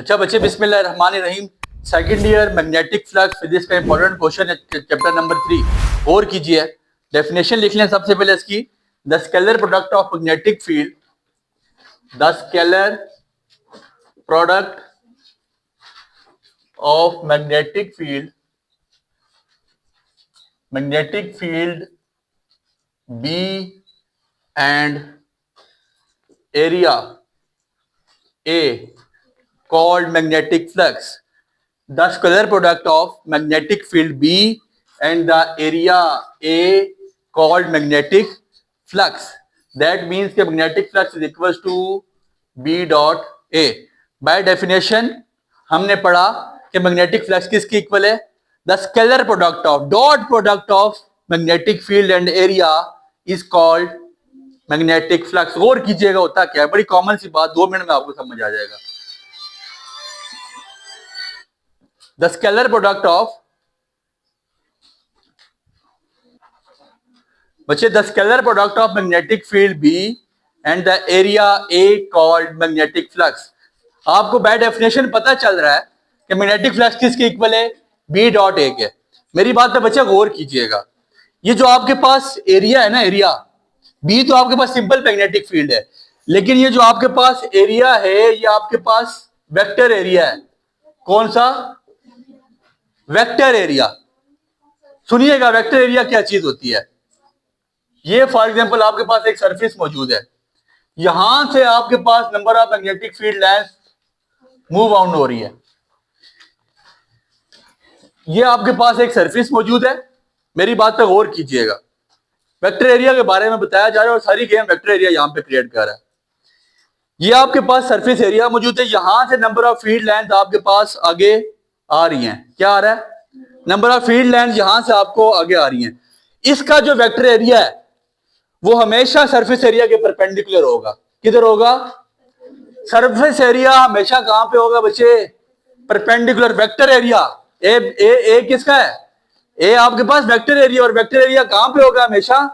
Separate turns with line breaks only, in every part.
अच्छा बच्चे, बिस्मिल्लाहिर्रहमानिर्रहीम। Second year magnetic flux physics का इंपॉर्टेंट क्वेश्चन है, चैप्टर नंबर 3। और कीजिए, डेफिनेशन लिख लें सबसे पहले इसकी। The scalar product of magnetic field, the scalar product of magnetic field B and area A called magnetic flux. The scalar product of magnetic field B and the area A called magnetic flux. That means that magnetic flux is equals to B dot A. By definition हमने पढ़ा कि magnetic flux किसकी equal है? The scalar product of dot product of magnetic field and area is called magnetic flux. और कीजिएगा होता क्या है, बड़ी कॉमन सी बात, 2 मिनट में आपको समझ आ जाएगा। द स्केलर प्रोडक्ट ऑफ, बच्चे, the scalar product of magnetic field B and the area A called magnetic flux. आपको बाय डेफिनेशन पता चल रहा है कि मैग्नेटिक फ्लक्स किसके इक्वल है? बी डॉट ए के। मेरी बात पे बच्चे गौर कीजिएगा, ये जो आपके पास एरिया है ना, एरिया बी तो आपके पास सिंपल मैग्नेटिक फील्ड है, लेकिन ये जो आपके पास एरिया है ये आपके पास वेक्टर एरिया है। कौन सा? Vector area. सुनिएगा, वेक्टर एरिया क्या चीज होती है। ये फॉर एग्जांपल आपके पास एक सरफेस मौजूद है, यहां से आपके पास number of magnetic field lines move out हो रही है। ये आपके पास एक सरफेस मौजूद है, मेरी बात पे गौर कीजिएगा। वेक्टर एरिया के बारे में बताया जा रहा है और सारी गेम वेक्टर एरिया यहां पे क्रिएट कर रहा है। ये आपके पास सरफेस एरिया मौजूद है, यहां से नंबर ऑफ फील्ड लाइंस आपके पास आगे आ रही हैं। क्या आ रहा है? नंबर ऑफ फील्ड लाइंस यहां से आपको आगे आ रही हैं। इसका जो वेक्टर एरिया है वो हमेशा सरफेस एरिया के परपेंडिकुलर होगा। किधर होगा? सरफेस एरिया हमेशा कहां पे होगा बच्चे? परपेंडिकुलर। वेक्टर एरिया ए किसका है? ए आपके पास वेक्टर एरिया, और वेक्टर एरिया कहां पे होगा? हमेशा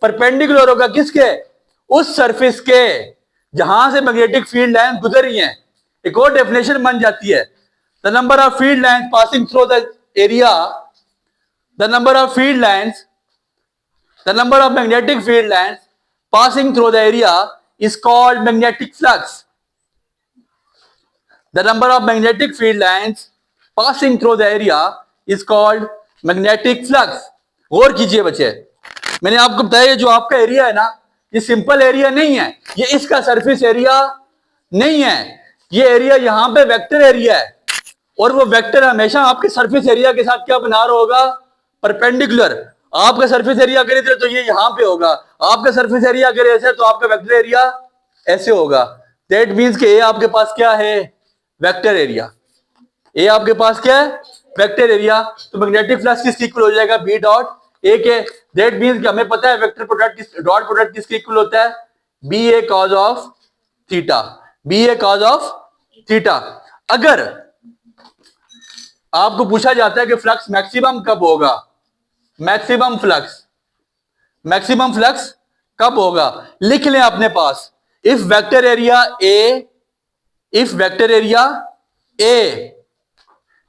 परपेंडिकुलर होगा। किसके? उस सरफेस के जहां से मैग्नेटिक फील्ड लाइन गुजर रही है। एक और डेफिनेशन बन जाती है, the number of field lines passing through the area, the number of field lines, the number of magnetic field lines passing through the area is called magnetic flux. The number of magnetic field lines passing through the area is called magnetic flux. गौर कीजिए बच्चे, मैंने आपको बताया जो आपका area है ना, ये सिंपल एरिया नहीं है, ये इसका सरफेस एरिया नहीं है। ये एरिया यहां पे वेक्टर एरिया है, और वो वेक्टर हमेशा आपके सरफेस एरिया के साथ क्या बना रहा होगा? परपेंडिकुलर। आपका सरफेस एरिया अगर इधर तो ये यहां पे होगा, आपका सरफेस एरिया अगर ऐसे तो आपका वेक्टर एरिया ऐसे होगा। दैट मींस कि ए आपके पास क्या है? Vector area. ए आपके पास क्या है? Vector area. तो मैग्नेटिक फ्लक्स किसके इक्वल हो जाएगा? बी डॉट ए के। दैट मींस कि हमें पता है वेक्टर प्रोडक्ट डॉट प्रोडक्ट किसके इक्वल होता है? B A cos of theta. B A cos of theta. अगर आपको पूछा जाता है कि फ्लक्स मैक्सिमम कब होगा, मैक्सिमम फ्लक्स कब होगा, लिख लें अपने पास, if vector area A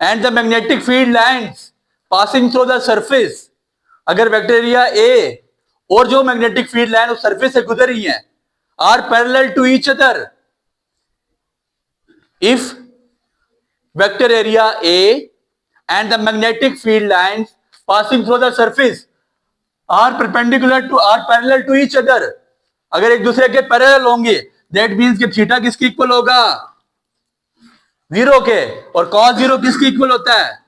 and the magnetic field lines passing through the surface, अगर वेक्टर एरिया ए और जो मैग्नेटिक फील्ड लाइन उस सरफेस से गुजर रही हैं are parallel to each other, if vector area A and the magnetic field lines passing through the surface are parallel to each other, अगर एक दूसरे के पैरेलल होंगे, दैट मींस कि थीटा किसके इक्वल होगा? 0 के। और cos 0 किसके इक्वल होता है?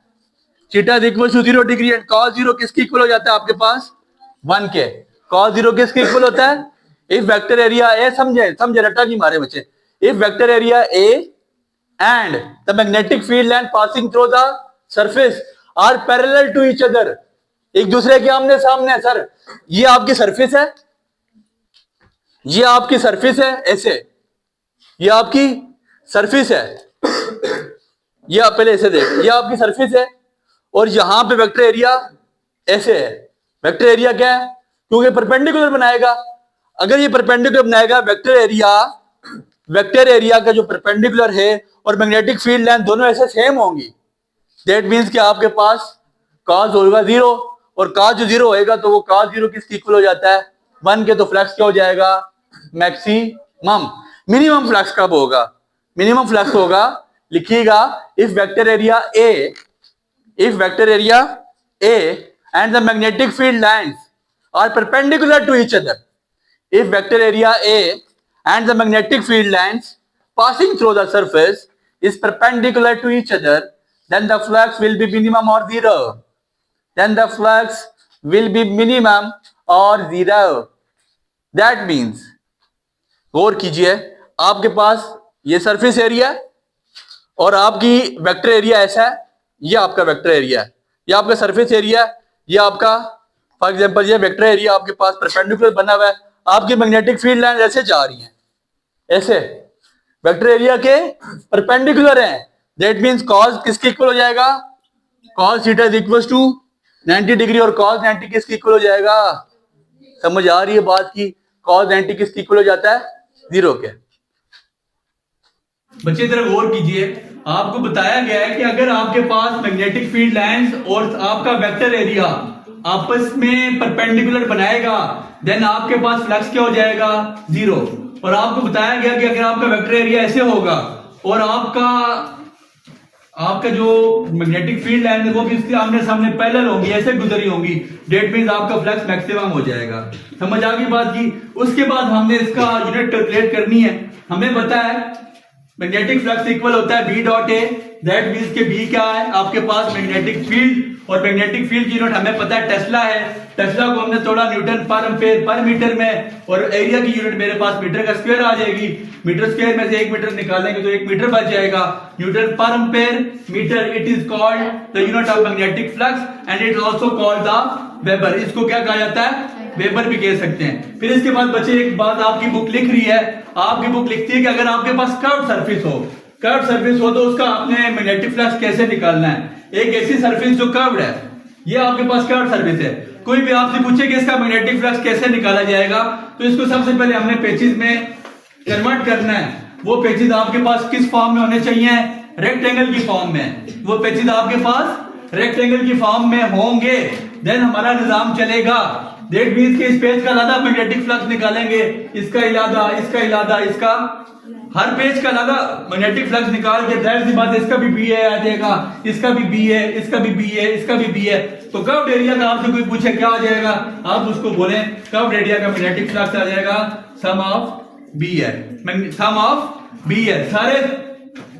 Theta is equal to 0 degree. And cos 0 किसके इक्वल हो जाता है आपके पास? 1 के। cos 0 किसके इक्वल होता है? इफ वेक्टर एरिया ए, समझे रटा नहीं मारे बच्चे, if vector area A and the magnetic field line passing through the surface are parallel to each other, एक दूसरे के आमने सामने है। सर ये आपकी सरफेस है, ये आपकी सरफेस है, ऐसे ये आपकी सरफेस है, ये आप पहले ऐसे देख, ये आपकी सरफेस है, और यहां पे वेक्टर एरिया ऐसे है। वेक्टर एरिया क्या है? क्योंकि परपेंडिकुलर बनाएगा। अगर ये परपेंडिकुलर बनाएगा, वेक्टर एरिया का जो परपेंडिकुलर है और मैग्नेटिक फील्ड लेंथ दोनों ऐसे सेम होंगी, दैट मीन्स कि आपके पास कॉस होगा 0 और कॉस जो 0 होएगा तो वो कॉस 0 किसके इक्वल हो जाता है 1 के, तो फ्लक्स क्या हो जाएगा मैक्सिमम। मिनिमम फ्लक्स कब होगा, मिनिमम फ्लक्स होगा, लिखिएगा if vector area A and the magnetic field lines are perpendicular to each other, if vector area A and the magnetic field lines passing through the surface is perpendicular to each other, then the flux will be minimum or zero. Then the flux will be minimum or zero. That means, गौर कीजिए, आपके पास ये surface area है और आपकी vector area ऐसा है, ये आपका वेक्टर एरिया है, ये आपका सरफेस एरिया है, ये आपका फॉर एग्जांपल ये वेक्टर एरिया आपके पास परपेंडिकुलर बना हुआ है, आपकी मैग्नेटिक फील्ड लाइन ऐसे जा रही हैं, ऐसे वेक्टर एरिया के परपेंडिकुलर हैं, दैट मींस कॉस किसके इक्वल हो जाएगा, cos theta is equal to 90 degree और कॉस 90 किसके इक्वल हो जाएगा, समझ आ रही है बात की, कॉस 90 किसके इक्वल हो जाता है 0 के। बच्चे जरा गौर कीजिए, आपको बताया गया है कि अगर आपके पास मैग्नेटिक फील्ड लाइंस और आपका वेक्टर एरिया आपस में परपेंडिकुलर बनाएगा देन आपके पास फ्लक्स क्या हो जाएगा 0, और आपको बताया गया कि अगर आपका वेक्टर एरिया ऐसे होगा और आपका जो मैग्नेटिक फील्ड लाइन है वो भी इसके आमने सामने पैरेलल होंगी, ऐसे गुजरी होंगी, डेट मींस आपका फ्लक्स मैक्सिमम हो जाएगा। समझ आ गई बात की। उसके बाद हमने इसका यूनिट कैलकुलेट करनी है। हमें पता है मैग्नेटिक फ्लक्स इक्वल होता है B dot A, that means के बी क्या है आपके पास मैग्नेटिक फील्ड, और मैग्नेटिक फील्ड की यूनिट हमें पता है टेस्ला है, टेस्ला को हमने तोड़ा Newton per ampere per metre में, और एरिया की यूनिट मेरे पास मीटर का स्क्वायर आ जाएगी, मीटर स्क्वायर में से 1 मीटर निकालेंगे तो 1 मीटर बच जाएगा, Newton per ampere metre, it is called the unit of magnetic flux and it also called the weber, इसको क्या कहा जाता है वेबर भी कह सकते हैं। फिर इसके बाद बच्चे एक बात आपकी बुक लिख रही है, आपकी बुक लिखती है कि अगर आपके पास कर्व सरफेस हो तो उसका आपने मैग्नेटिक फ्लक्स कैसे निकालना है। एक ऐसी सरफेस जो कर्व्ड है, ये आपके पास कर्व सरफेस है, कोई भी आपसे पूछे कि इसका मैग्नेटिक फ्लक्स कैसे निकाला जाएगा तो इसको सबसे पहले हमने पेचेस में कन्वर्ट करना है। वो पेचेस आपके पास किस फॉर्म में होने चाहिए, रेक्टेंगल की फॉर्म में। वो पेचेस आपके पास रेक्टेंगल की फॉर्म में होंगे देन हमारा निजाम चलेगा। दैट मींस के इस पेज का अलग मैग्नेटिक फ्लक्स निकालेंगे, इसका इसका हर पेज का अलग मैग्नेटिक फ्लक्स निकाल के दैट सी बात, इसका भी बी है आ जाएगा, इसका भी बी है, इसका भी बी है, इसका भी बी है। तो कर्व्ड एरिया का आपसे कोई पूछे क्या आ जाएगा, आप उसको बोले कर्व्ड एरिया का मैग्नेटिक फ्लक्स आ जाएगा सम ऑफ बी है, सम ऑफ बी है। सारे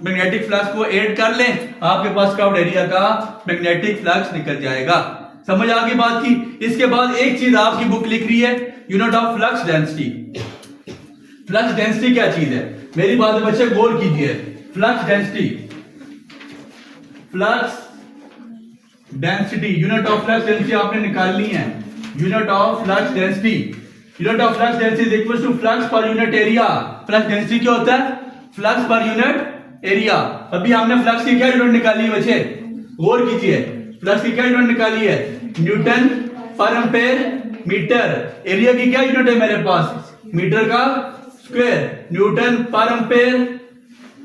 मैग्नेटिक फ्लक्स को ऐड कर लें, आपके पास कर्व्ड एरिया का मैग्नेटिक फ्लक्स निकल जाएगा। समझ आ गई बात की। इसके बाद एक चीज आपकी बुक लिख रही है, unit of flux density. Flux density क्या चीज है, मेरी बात बच्चे गौर कीजिए। Flux density unit of flux density आपने निकालनी है। Unit of flux density is equal to flux per unit area. Flux density क्या होता है, फ्लक्स पर यूनिट एरिया। अभी हमने फ्लक्स की क्या यूनिट निकाली है बच्चे, गौर कीजिए, फ्लक्स की क्या यूनिट निकाली है, Newton per ampere metre. Area की क्या यूनिट है मेरे पास, मीटर का square, Newton per ampere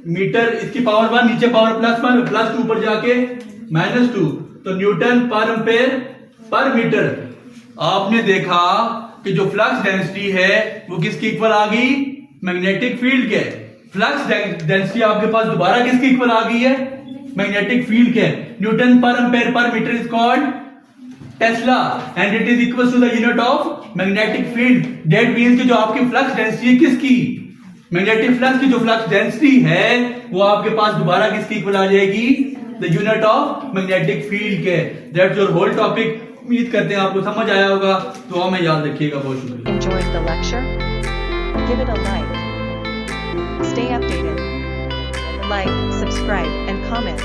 metre, इसकी पावर 1 नीचे पावर प्लस 1 प्लस 2 ऊपर जाके -2, तो Newton per ampere per metre. आपने देखा कि जो फ्लक्स डेंसिटी है वो किसकी इक्वल आ गई, मैग्नेटिक फील्ड के। फ्लक्स डेंसिटी आपके पास दोबारा किसकी इक्वल आ गई है, मैग्नेटिक फील्ड के। Newton per ampere per metre is called tesla and it is equal to the unit of magnetic field. That means कि जो आपकी फ्लक्स डेंसिटी है किसकी, मैग्नेटिक फ्लक्स की जो फ्लक्स डेंसिटी है वो आपके पास दोबारा किसकी इक्वल आ जाएगी, the unit of magnetic field के। That's your whole topic. उम्मीद करते हैं आपको समझ आया होगा, तो हमें याद रखिएगा। बहुत शुक्रिया।
Enjoyed the lecture? Give it a like. Stay updated. Like, subscribe, and comment.